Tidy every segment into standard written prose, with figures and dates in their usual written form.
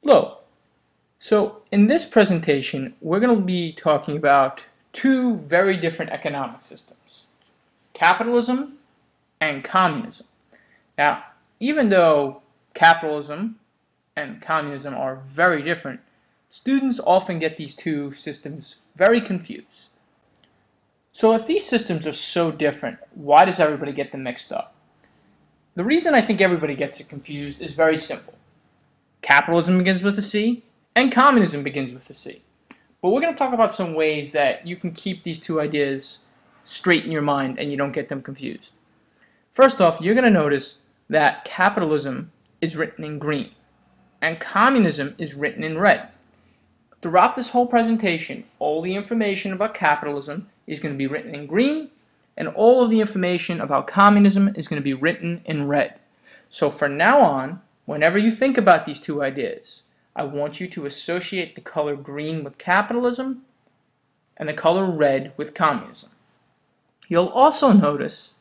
Hello. So in this presentation, we're going to be talking about two very different economic systems, capitalism and communism. Now, even though capitalism and communism are very different, students often get these two systems very confused. So if these systems are so different, why does everybody get them mixed up? The reason I think everybody gets it confused is very simple. Capitalism begins with a C, and communism begins with a C. But we're going to talk about some ways that you can keep these two ideas straight in your mind and you don't get them confused. First off, you're going to notice that capitalism is written in green, and communism is written in red. Throughout this whole presentation, all the information about capitalism is going to be written in green, and all of the information about communism is going to be written in red. So from now on, whenever you think about these two ideas, I want you to associate the color green with capitalism and the color red with communism. You'll also notice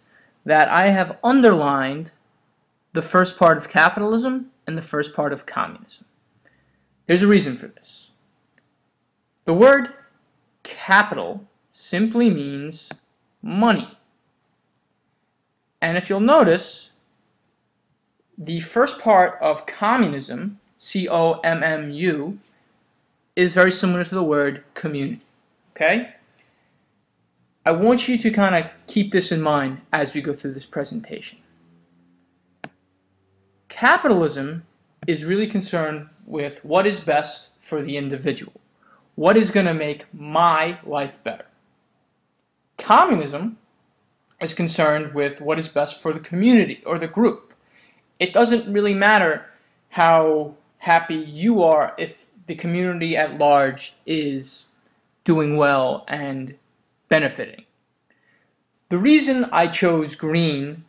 that I have underlined the first part of capitalism and the first part of communism. There's a reason for this. The word capital simply means money. And if you'll notice, the first part of communism, C-O-M-M-U, is very similar to the word community. Okay? I want you to kind of keep this in mind as we go through this presentation. Capitalism is really concerned with what is best for the individual. What is going to make my life better? Communism is concerned with what is best for the community or the group. It doesn't really matter how happy you are if the community at large is doing well and benefiting. The reason I chose green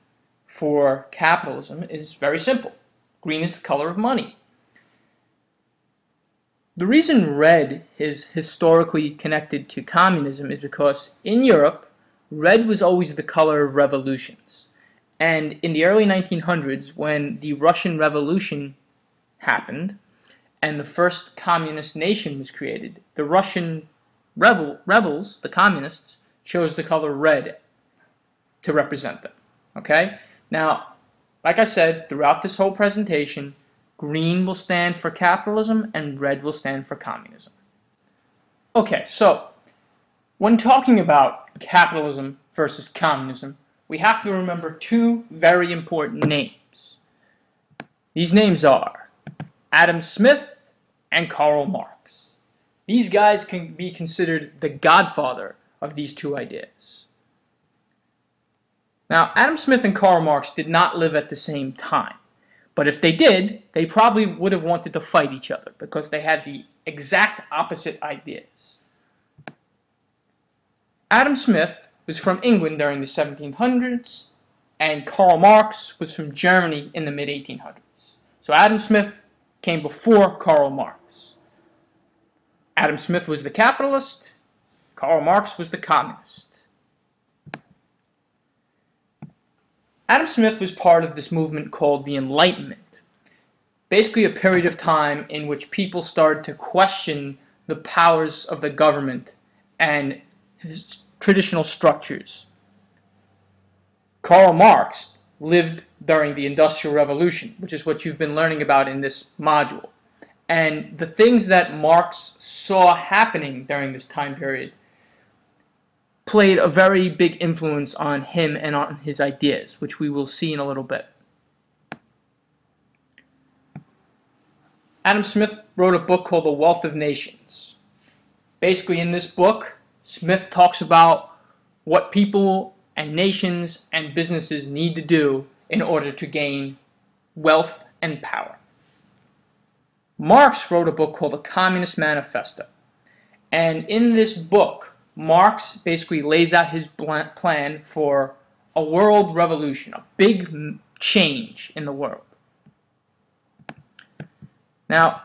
for capitalism is very simple. Green is the color of money. The reason red is historically connected to communism is because in Europe, red was always the color of revolutions. And in the early 1900s, when the Russian Revolution happened and the first communist nation was created, the Russian rebels, the communists, chose the color red to represent them. Okay? Now, like I said, throughout this whole presentation, green will stand for capitalism and red will stand for communism. Okay, so when talking about capitalism versus communism, we have to remember two very important names. These names are Adam Smith and Karl Marx. These guys can be considered the godfather of these two ideas. Now, Adam Smith and Karl Marx did not live at the same time, but if they did, they probably would have wanted to fight each other because they had the exact opposite ideas. Adam Smith was from England during the 1700s, and Karl Marx was from Germany in the mid-1800s. So Adam Smith came before Karl Marx. Adam Smith was the capitalist, Karl Marx was the communist. Adam Smith was part of this movement called the Enlightenment, basically a period of time in which people started to question the powers of the government and his traditional structures. Karl Marx lived during the Industrial Revolution, which is what you've been learning about in this module. And the things that Marx saw happening during this time period played a very big influence on him and on his ideas, which we will see in a little bit. Adam Smith wrote a book called The Wealth of Nations. Basically, in this book, Smith talks about what people and nations and businesses need to do in order to gain wealth and power. Marx wrote a book called The Communist Manifesto. And in this book, Marx basically lays out his plan for a world revolution, a big change in the world. Now,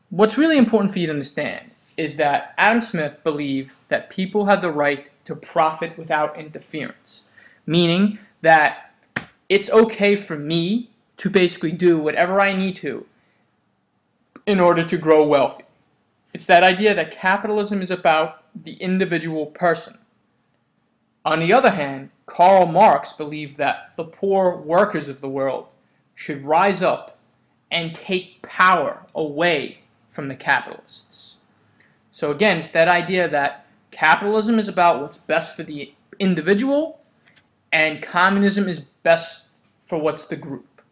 what's really important for you to understand is that Adam Smith believed that people had the right to profit without interference, meaning that it's okay for me to basically do whatever I need to in order to grow wealthy. It's that idea that capitalism is about the individual person. On the other hand, Karl Marx believed that the poor workers of the world should rise up and take power away from the capitalists. So again, it's that idea that capitalism is about what's best for the individual, and communism is best for what's the group.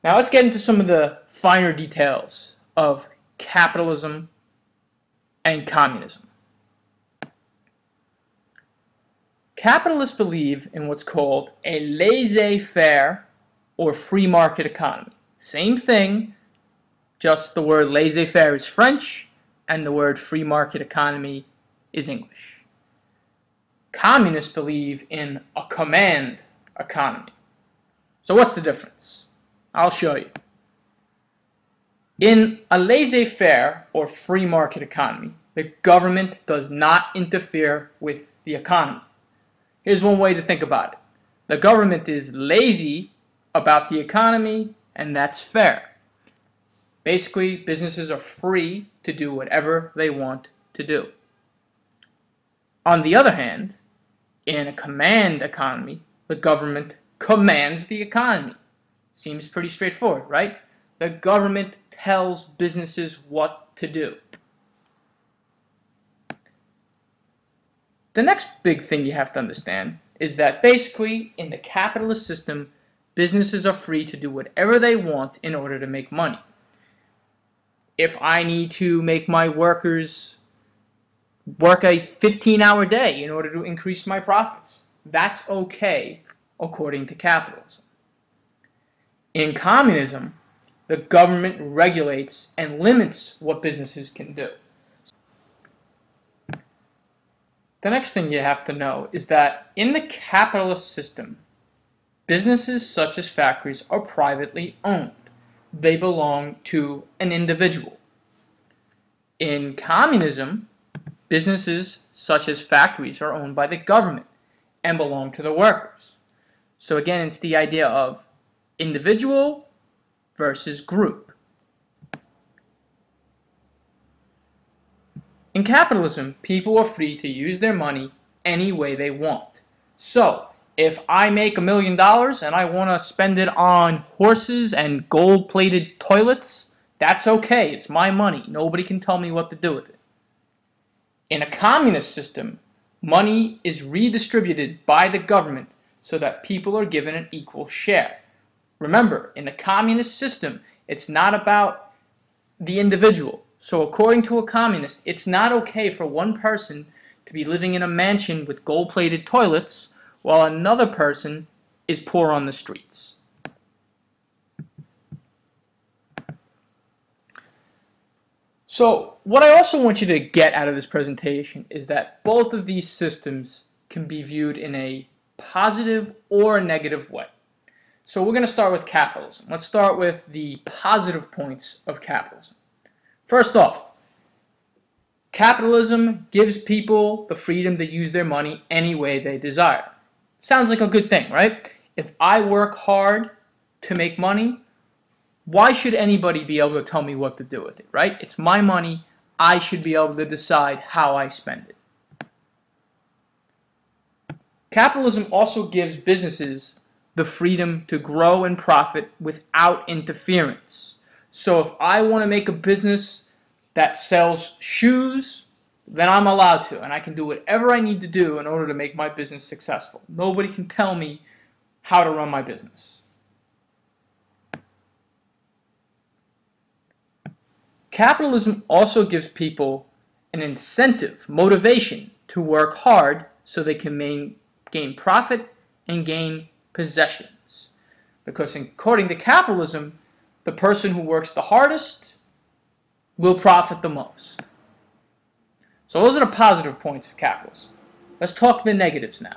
Now let's get into some of the finer details of capitalism and communism. Capitalists believe in what's called a laissez-faire or free market economy. Same thing, just the word laissez-faire is French and the word free market economy is English. Communists believe in a command economy. So what's the difference? I'll show you. In a laissez-faire or free market economy, the government does not interfere with the economy. Here's one way to think about it. The government is lazy about the economy, and that's fair. Basically, businesses are free to do whatever they want to do. On the other hand, in a command economy, the government commands the economy. Seems pretty straightforward, right? The government tells businesses what to do. The next big thing you have to understand is that basically in the capitalist system, businesses are free to do whatever they want in order to make money. If I need to make my workers work a 15-hour day in order to increase my profits, that's okay according to capitalism. In communism, the government regulates and limits what businesses can do. The next thing you have to know is that in the capitalist system, businesses such as factories are privately owned. They belong to an individual. In communism, businesses such as factories are owned by the government and belong to the workers. So again, it's the idea of individual versus group. In capitalism, people are free to use their money any way they want. So, if I make $1 million and I want to spend it on horses and gold-plated toilets, that's okay. It's my money. Nobody can tell me what to do with it. In a communist system, money is redistributed by the government so that people are given an equal share. Remember, in the communist system, it's not about the individual. So according to a communist, it's not okay for one person to be living in a mansion with gold-plated toilets while another person is poor on the streets. So what I also want you to get out of this presentation is that both of these systems can be viewed in a positive or a negative way. So we're going to start with capitalism. Let's start with the positive points of capitalism. First off, capitalism gives people the freedom to use their money any way they desire. Sounds like a good thing, right? If I work hard to make money, why should anybody be able to tell me what to do with it, right? It's my money. I should be able to decide how I spend it. Capitalism also gives businesses the freedom to grow and profit without interference. So if I want to make a business that sells shoes, then I'm allowed to, and I can do whatever I need to do in order to make my business successful. Nobody can tell me how to run my business. Capitalism also gives people an incentive, motivation to work hard so they can gain profit and gain possessions. Because according to capitalism, the person who works the hardest will profit the most. So those are the positive points of capitalism. Let's talk the negatives now.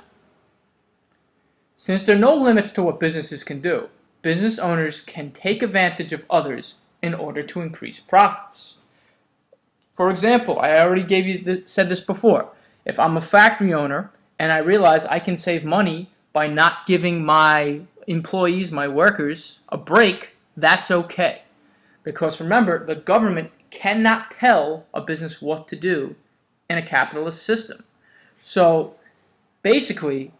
Since there are no limits to what businesses can do, business owners can take advantage of others in order to increase profits. For example, I already said this before. If I'm a factory owner and I realize I can save money by not giving my employees, my workers, a break That's okay. Because remember, the government cannot tell a business what to do in a capitalist system. So basically,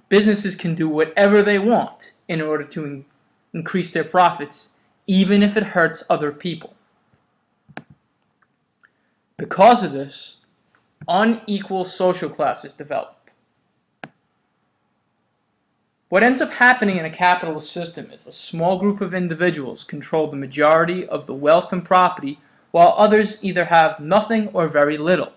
businesses can do whatever they want in order to increase their profits, even if it hurts other people. Because of this, unequal social classes develop. What ends up happening in a capitalist system is a small group of individuals control the majority of the wealth and property, while others either have nothing or very little.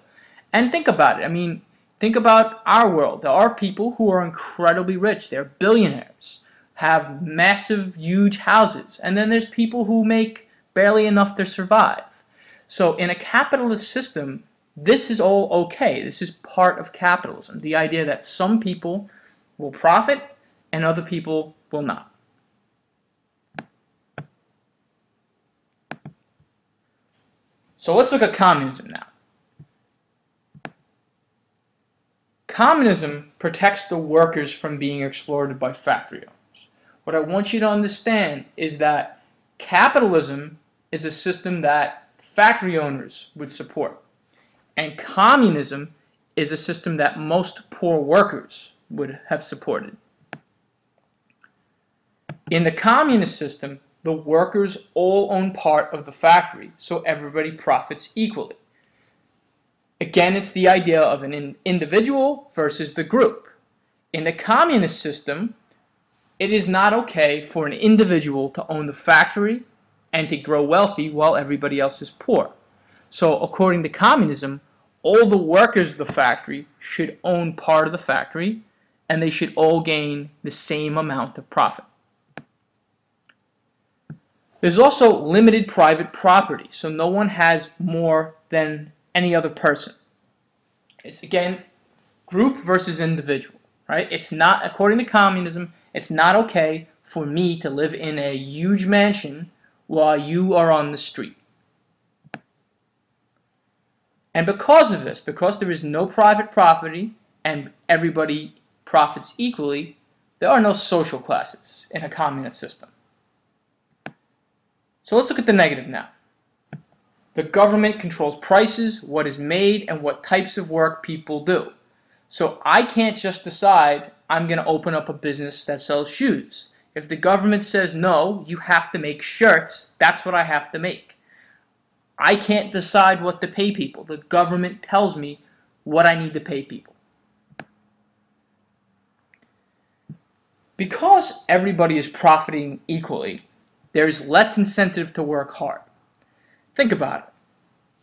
And think about it. I mean, think about our world. There are people who are incredibly rich. They're billionaires, have massive, huge houses. And then there's people who make barely enough to survive. So in a capitalist system, this is all okay. This is part of capitalism. The idea that some people will profit and other people will not. So let's look at communism now. Communism protects the workers from being exploited by factory owners. What I want you to understand is that capitalism is a system that factory owners would support, and communism is a system that most poor workers would have supported. In the communist system, the workers all own part of the factory, so everybody profits equally. Again, it's the idea of an individual versus the group. In the communist system, it is not okay for an individual to own the factory and to grow wealthy while everybody else is poor. So according to communism, all the workers of the factory should own part of the factory, and they should all gain the same amount of profit. There's also limited private property, so no one has more than any other person. It's again group versus individual, right? It's not, according to communism, it's not okay for me to live in a huge mansion while you are on the street. And because of this, because there is no private property and everybody profits equally, there are no social classes in a communist system. So let's look at the negative now. The government controls prices, what is made, and what types of work people do. So I can't just decide I'm going to open up a business that sells shoes. If the government says no, you have to make shirts, that's what I have to make. I can't decide what to pay people. The government tells me what I need to pay people. Because everybody is profiting equally, there's less incentive to work hard. Think about it.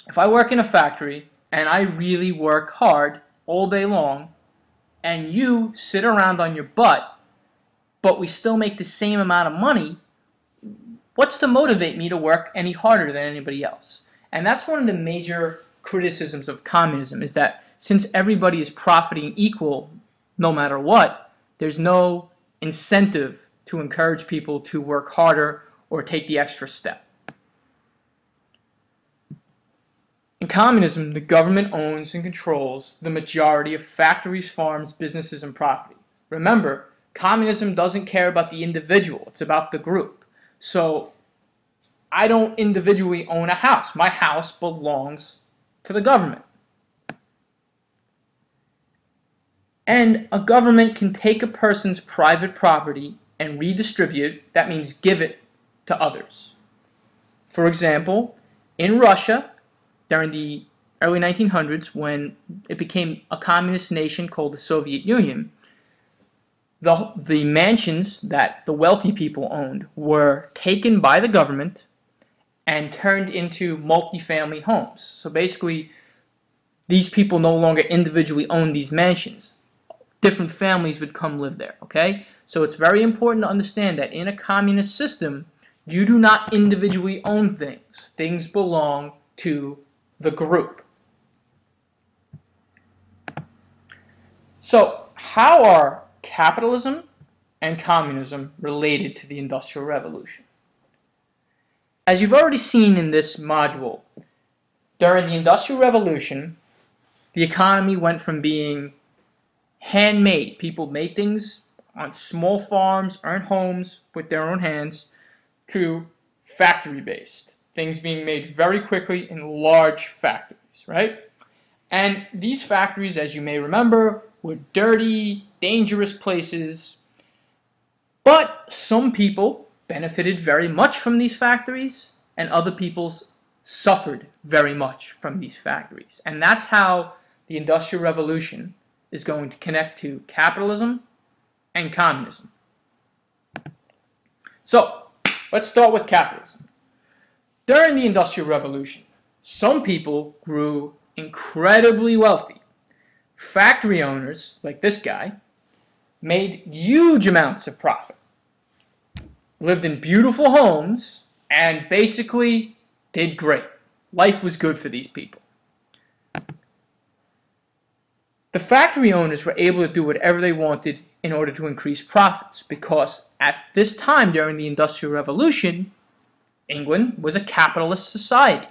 If I work in a factory and I really work hard all day long and you sit around on your butt, but we still make the same amount of money, what's to motivate me to work any harder than anybody else? And that's one of the major criticisms of communism, is that since everybody is profiting equal no matter what, there's no incentive to encourage people to work harder or take the extra step. In communism, the government owns and controls the majority of factories, farms, businesses, and property. Remember, communism doesn't care about the individual, it's about the group. So, I don't individually own a house. My house belongs to the government. And a government can take a person's private property and redistribute, that means give it to others. For example, in Russia, during the early 1900s, when it became a communist nation called the Soviet Union, the mansions that the wealthy people owned were taken by the government and turned into multi-family homes. So basically, these people no longer individually owned these mansions. Different families would come live there, okay? So it's very important to understand that in a communist system, you do not individually own things. Things belong to the group. So, how are capitalism and communism related to the Industrial Revolution? As you've already seen in this module, during the Industrial Revolution, the economy went from being handmade. People made things on small farms, earned homes with their own hands, to factory-based, things being made very quickly in large factories, right? And these factories, as you may remember, were dirty, dangerous places, but some people benefited very much from these factories, and other people suffered very much from these factories. And that's how the Industrial Revolution is going to connect to capitalism and communism. So, let's start with capitalism. During the Industrial Revolution, some people grew incredibly wealthy. Factory owners, like this guy, made huge amounts of profit, lived in beautiful homes, and basically did great. Life was good for these people. The factory owners were able to do whatever they wanted in order to increase profits, because at this time during the Industrial Revolution, England was a capitalist society.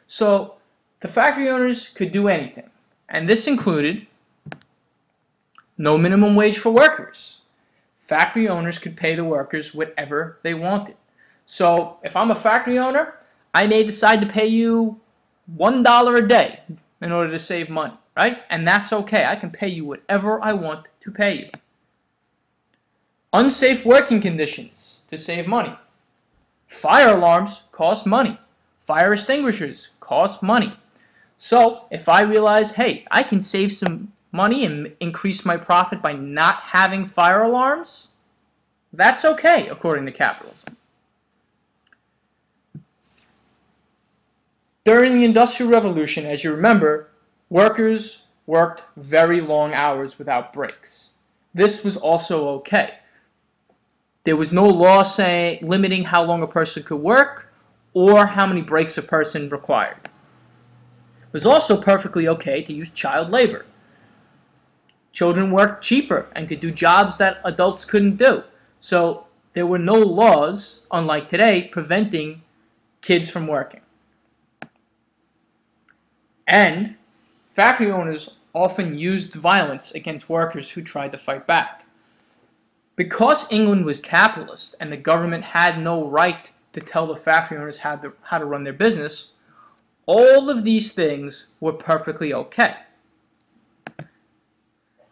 So the factory owners could do anything, and this included no minimum wage for workers. Factory owners could pay the workers whatever they wanted. So if I'm a factory owner, I may decide to pay you $1 a day in order to save money, right? And that's okay. I can pay you whatever I want to pay you. Unsafe working conditions to save money. Fire alarms cost money. Fire extinguishers cost money. So if I realize, hey, I can save some money and increase my profit by not having fire alarms, that's okay according to capitalism. During the Industrial Revolution, as you remember, workers worked very long hours without breaks. This was also okay. There was no law limiting how long a person could work or how many breaks a person required. It was also perfectly okay to use child labor. Children worked cheaper and could do jobs that adults couldn't do. So there were no laws, unlike today, preventing kids from working. And factory owners often used violence against workers who tried to fight back. Because England was capitalist and the government had no right to tell the factory owners how to run their business, all of these things were perfectly okay.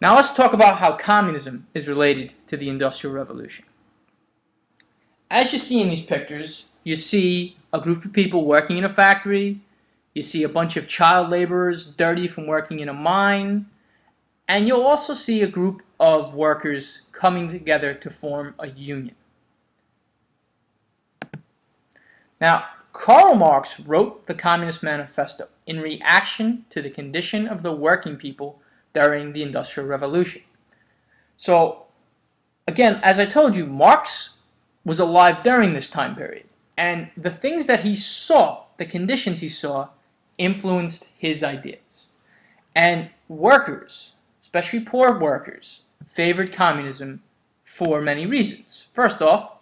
Now let's talk about how communism is related to the Industrial Revolution. As you see in these pictures, you see a group of people working in a factory, you see a bunch of child laborers dirty from working in a mine, and you'll also see a group of workers coming together to form a union. Now, Karl Marx wrote the Communist Manifesto in reaction to the condition of the working people during the Industrial Revolution. So, again, as I told you, Marx was alive during this time period, and the things that he saw, the conditions he saw, influenced his ideas. And workers, especially poor workers, favored communism for many reasons. First off,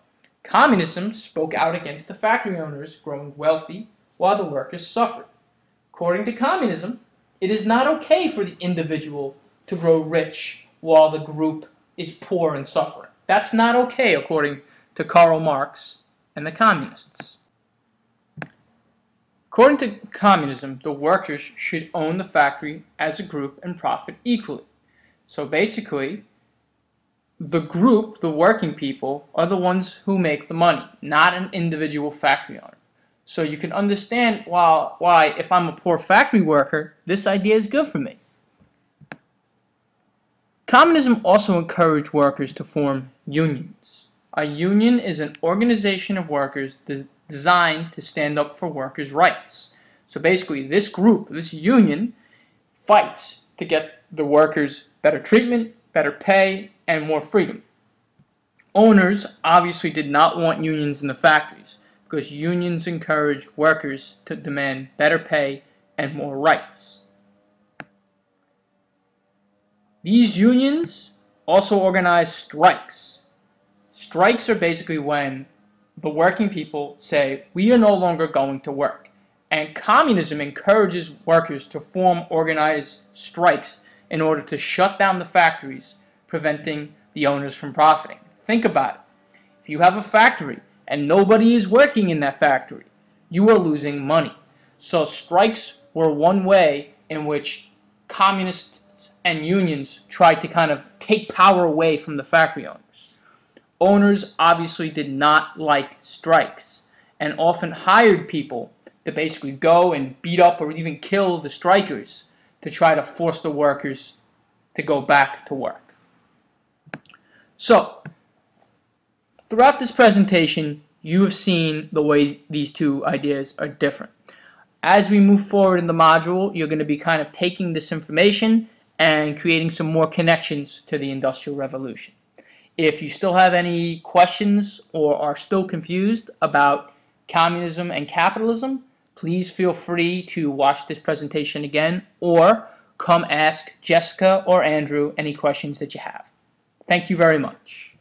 communism spoke out against the factory owners growing wealthy while the workers suffered. According to communism, it is not okay for the individual to grow rich while the group is poor and suffering. That's not okay according to Karl Marx and the communists. According to communism, the workers should own the factory as a group and profit equally. So basically, the group, the working people, are the ones who make the money, not an individual factory owner. So you can understand why, if I'm a poor factory worker, this idea is good for me. Communism also encouraged workers to form unions. A union is an organization of workers designed to stand up for workers' rights. So basically, this group, this union, fights to get the workers better treatment, better pay, and more freedom. Owners obviously did not want unions in the factories because unions encouraged workers to demand better pay and more rights. These unions also organized strikes. Strikes are basically when the working people say, we are no longer going to work. And communism encourages workers to form organized strikes in order to shut down the factories, preventing the owners from profiting. Think about it. If you have a factory and nobody is working in that factory, you are losing money. So strikes were one way in which communists and unions tried to kind of take power away from the factory owners. Owners obviously did not like strikes and often hired people to basically go and beat up or even kill the strikers to try to force the workers to go back to work. So, throughout this presentation, you have seen the way these two ideas are different. As we move forward in the module, you're going to be kind of taking this information and creating some more connections to the Industrial Revolution. If you still have any questions or are still confused about communism and capitalism, please feel free to watch this presentation again or come ask Jessica or Andrew any questions that you have. Thank you very much.